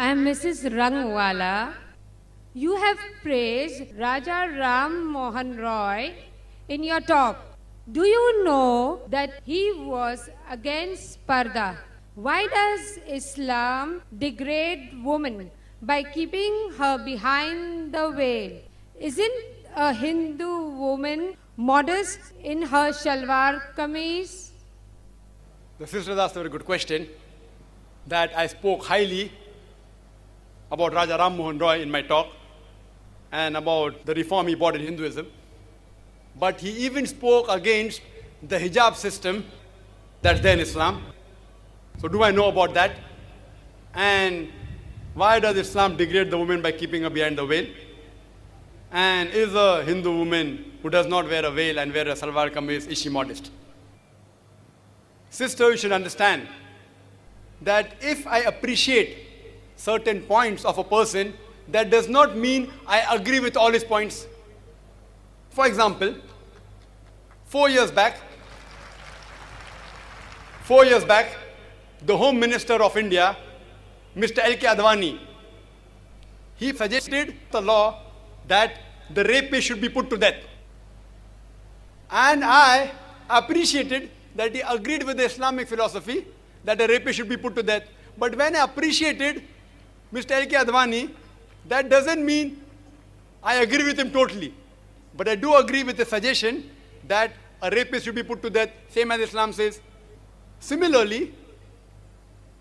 am Mrs. Rangwala. You have praised Raja Ram Mohan Roy in your talk. Do you know that he was against Parda? Why does Islam degrade woman by keeping her behind the veil? Isn't a Hindu woman modest in her shalwar kameez? The sister asked a very good question, that I spoke highly about Raja Ram Mohan Roy in my talk and about the reform he brought in Hinduism. But he even spoke against the hijab system that's there in Islam. So do I know about that? And why does Islam degrade the woman by keeping her behind the veil? And is a Hindu woman who does not wear a veil and wear a salwar kameez, is she modest? Sister, you should understand that if I appreciate certain points of a person, that does not mean I agree with all his points. For example, 4 years back, the Home Minister of India, Mr. L.K. Advani, he suggested the law that the rapist should be put to death. And I appreciated that he agreed with the Islamic philosophy that a rapist should be put to death. But when I appreciated Mr. L.K. Advani, that doesn't mean I agree with him totally. But I do agree with the suggestion that a rapist should be put to death, same as Islam says. Similarly,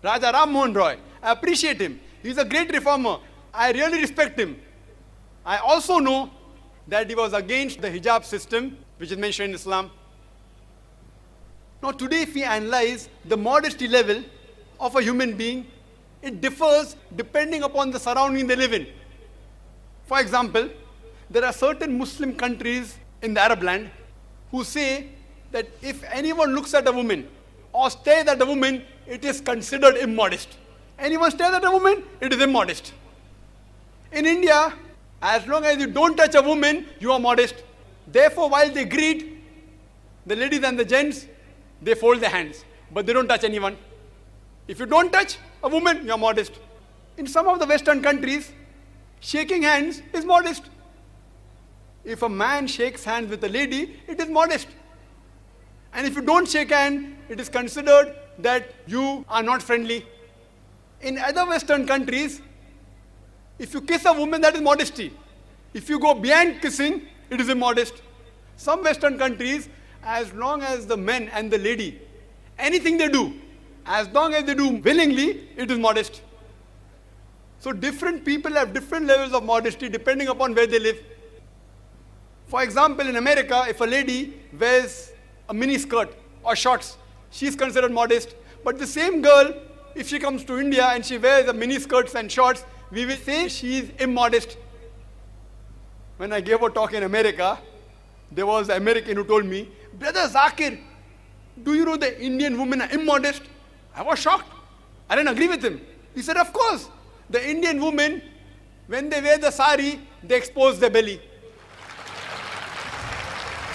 Raja Ram Mohan Roy, I appreciate him. He's a great reformer. I really respect him. I also know that he was against the hijab system, which is mentioned in Islam. Now today, if we analyze the modesty level of a human being, it differs depending upon the surrounding they live in. For example, there are certain Muslim countries in the Arab land who say that if anyone looks at a woman or stares at a woman, it is considered immodest. Anyone stares at a woman, it is immodest. In India, as long as you don't touch a woman, you are modest. Therefore, while they greet, the ladies and the gents, they fold their hands, but they don't touch anyone. If you don't touch a woman, you are modest. In some of the Western countries, shaking hands is modest. If a man shakes hands with a lady, it is modest. And if you don't shake hands, it is considered that you are not friendly. In other Western countries, if you kiss a woman, that is modesty. If you go beyond kissing, it is immodest. Some Western countries, as long as the men and the lady, anything they do, as long as they do willingly, it is modest. So different people have different levels of modesty depending upon where they live. For example, in America, if a lady wears a mini skirt or shorts, she is considered modest. But the same girl, if she comes to India and she wears a mini skirts and shorts, we will say she is immodest. When I gave a talk in America, there was an American who told me, "Brother Zakir, do you know the Indian women are immodest?" I was shocked. I didn't agree with him. He said, "Of course. The Indian women, when they wear the sari, they expose their belly."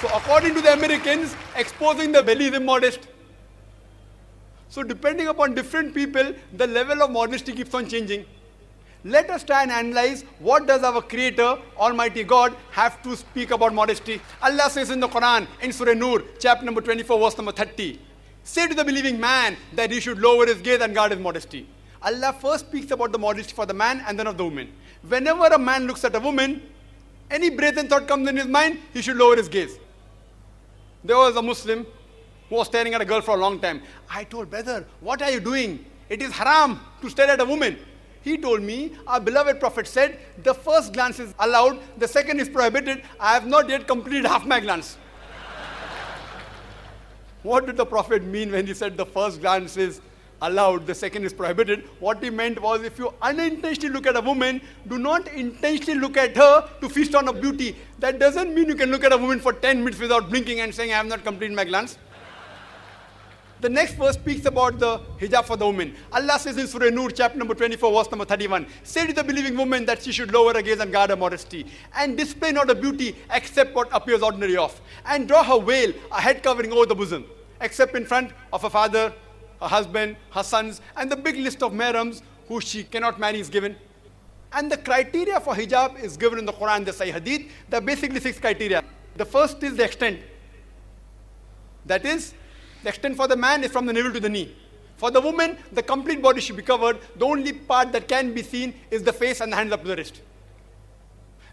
So according to the Americans, exposing the belly is immodest. So depending upon different people, the level of modesty keeps on changing. Let us try and analyze what does our Creator, Almighty God, have to speak about modesty. Allah says in the Quran, in Surah Nur, chapter number 24, verse number 30, "Say to the believing man that he should lower his gaze and guard his modesty." Allah first speaks about the modesty for the man and then of the woman. Whenever a man looks at a woman, any brazen thought comes in his mind, he should lower his gaze. There was a Muslim who was staring at a girl for a long time. I told, "Brother, what are you doing? It is haram to stare at a woman." He told me, "Our beloved Prophet said, the first glance is allowed, the second is prohibited. I have not yet completed half my glance." What did the Prophet mean when he said the first glance is allowed, the second is prohibited? What he meant was, if you unintentionally look at a woman, do not intentionally look at her to feast on her beauty. That doesn't mean you can look at a woman for 10 minutes without blinking and saying, "I have not completed my glance." The next verse speaks about the hijab for the woman. Allah says in Surah Nur, chapter number 24, verse number 31, "Say to the believing woman that she should lower her gaze and guard her modesty, and display not her beauty except what appears ordinary of, and draw her veil, a head covering over the bosom, except in front of her father, her husband, her sons, and the big list of mahrams who she cannot marry is given. And the criteria for hijab is given in the Quran, the Sahih Hadith. There are basically 6 criteria. The first is the extent. That is, the extent for the man is from the navel to the knee. For the woman, the complete body should be covered. The only part that can be seen is the face and the hands up to the wrist.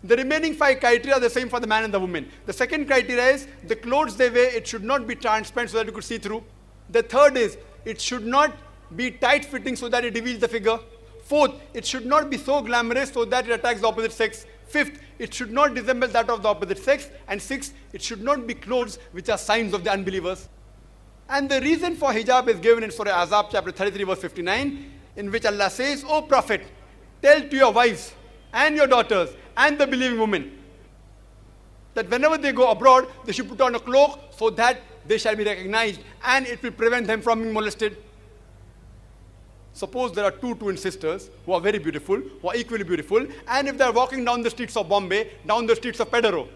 The remaining 5 criteria are the same for the man and the woman. The second criteria is the clothes they wear, it should not be transparent so that you could see through. The third is it should not be tight fitting so that it reveals the figure. Fourth, it should not be so glamorous so that it attacks the opposite sex. Fifth, it should not resemble that of the opposite sex. And sixth, it should not be clothes which are signs of the unbelievers. And the reason for hijab is given in Surah Ahzab chapter 33 verse 59, in which Allah says, O Prophet, tell to your wives and your daughters and the believing women that whenever they go abroad, they should put on a cloak so that they shall be recognized and it will prevent them from being molested. Suppose there are 2 twin sisters who are very beautiful, who are equally beautiful, and if they are walking down the streets of Bombay, down the streets of Pedaro,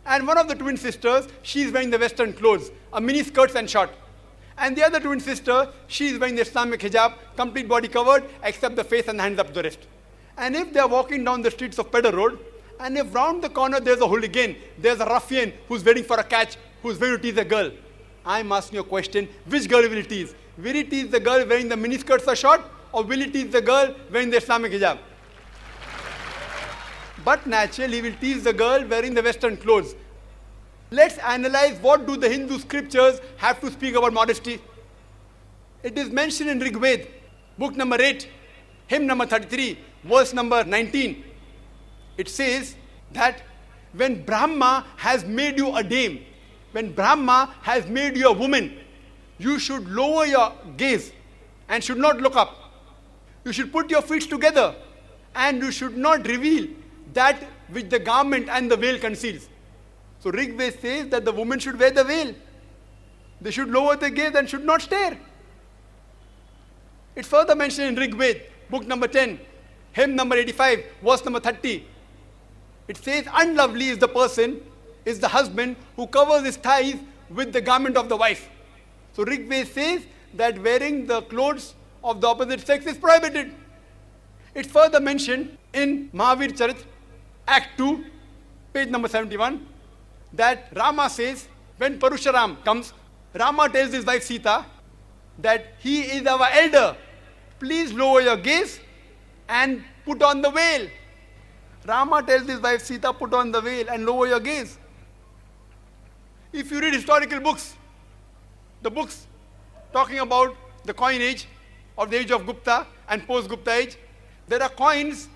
and one of the twin sisters, she is wearing the western clothes, a mini skirts and short. And the other twin sister, she is wearing the Islamic hijab, complete body covered, except the face and the hands up to the wrist. And if they are walking down the streets of Pedder Road, and if round the corner there's a hooligan, there's a ruffian who's waiting for a catch, who's going to tease a girl, I'm asking you a question, which girl will he tease? Will he tease the girl wearing the miniskirts or short, or will he tease the girl wearing the Islamic hijab? But naturally, he will tease the girl wearing the western clothes. Let's analyze what do the Hindu scriptures have to speak about modesty. It is mentioned in Rig Veda, book number 8, hymn number 33, verse number 19. It says that when Brahma has made you a dame, when Brahma has made you a woman, you should lower your gaze and should not look up. You should put your feet together and you should not reveal that which the garment and the veil conceals. So Rig Veda says that the woman should wear the veil. They should lower their gaze and should not stare. It's further mentioned in Rig Veda, book number 10, hymn number 85, verse number 30. It says, unlovely is the person, is the husband who covers his thighs with the garment of the wife. So Rig Veda says that wearing the clothes of the opposite sex is prohibited. It's further mentioned in Mahavir Charit, Act 2, page number 71, that Rama says, when Parusharam comes, Rama tells his wife Sita that he is our elder. Please lower your gaze and put on the veil. Rama tells his wife Sita, put on the veil and lower your gaze. If you read historical books, the books talking about the coin age of the age of Gupta and post-Gupta age, there are coins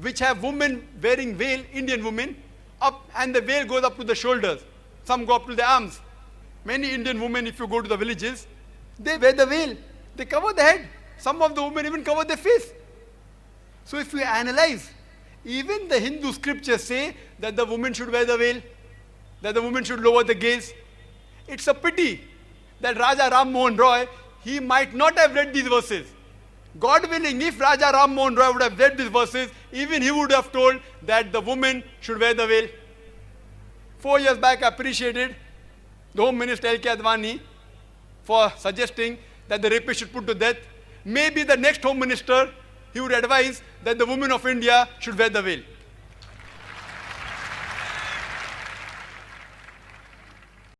which have women wearing veil, Indian women, up, and the veil goes up to the shoulders. Some go up to the arms. Many Indian women, if you go to the villages, they wear the veil. They cover the head. Some of the women even cover their face. So if we analyze, even the Hindu scriptures say that the woman should wear the veil, that the woman should lower the gaze. It's a pity that Raja Ram Mohan Roy, he might not have read these verses. God willing, if Raja Ram Mohan Roy would have read these verses, even he would have told that the woman should wear the veil. 4 years back, I appreciated the Home Minister L.K. Advani for suggesting that the rapist should put to death. Maybe the next Home Minister, he would advise that the women of India should wear the veil.